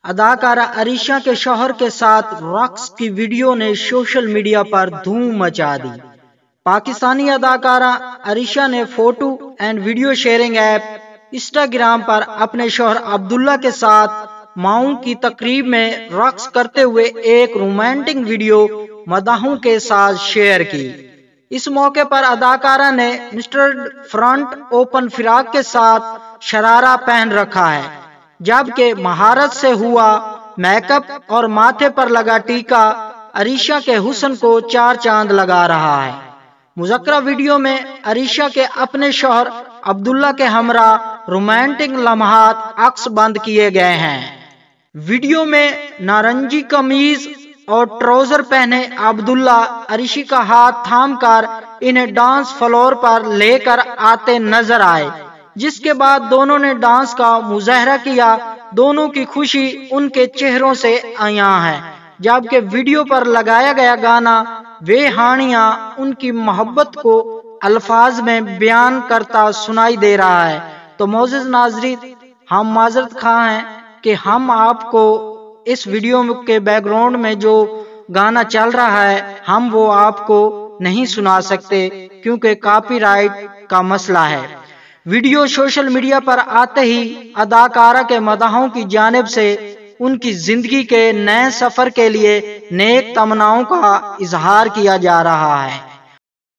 اداکارہ عریشہ کے شوہر کے ساتھ رقص کی ویڈیو نے سوشل میڈیا پر دھوم مچا دی۔ پاکستانی اداکارہ عریشہ نے photo and video sharing app Instagram پر اپنے شوہر عبداللہ کے ساتھ ماؤں کی تقریب میں رقص کرتے ہوئے ایک رومانٹک ویڈیو مداحوں کے ساتھ شیئر کی۔ اس موقع پر اداکارہ نے مسٹر فرنٹ اوپن فراق کے ساتھ شرارہ پہن رکھا ہے، جبکہ مہارت سے ہوا میک اپ اور ماتھے پر لگا ٹیکا عریشہ کے حسن کو چار چاند لگا رہا ہے۔ مذکورہ ویڈیو میں عریشہ کے اپنے شوہر عبداللہ کے ہمراہ رومانٹک لمحات عکس بند کیے گئے ہیں۔ ویڈیو میں نارنجی قمیض اور ٹراؤزر پہنے عبداللہ عریشہ کا ہاتھ تھام کر انہیں ڈانس فلور پر لے کر آتے نظر آئے، جس کے بعد دونوں نے ڈانس کا مظاہرہ کیا۔ دونوں کی خوشی ان کے چہروں سے عیاں ہے، جبکہ ویڈیو پر لگایا گیا گانا وے ہانیاں ان کی محبت کو الفاظ میں بیان کرتا سنائی دے رہا ہے۔ تو معزز ناظرین، ہم معذرت خواہ ہیں کہ ہم آپ کو اس ویڈیو کے بیک گراؤنڈ میں جو گانا چل رہا ہے ہم وہ آپ کو نہیں سنا سکتے، کیونکہ کاپی رائٹ کا مسئلہ ہے۔ ویڈیو سوشل میڈیا پر آتے ہی اداکارہ کے مداحوں کی جانب سے ان کی زندگی کے نئے سفر کے لیے نیک تمناؤں کا اظہار کیا جا رہا ہے۔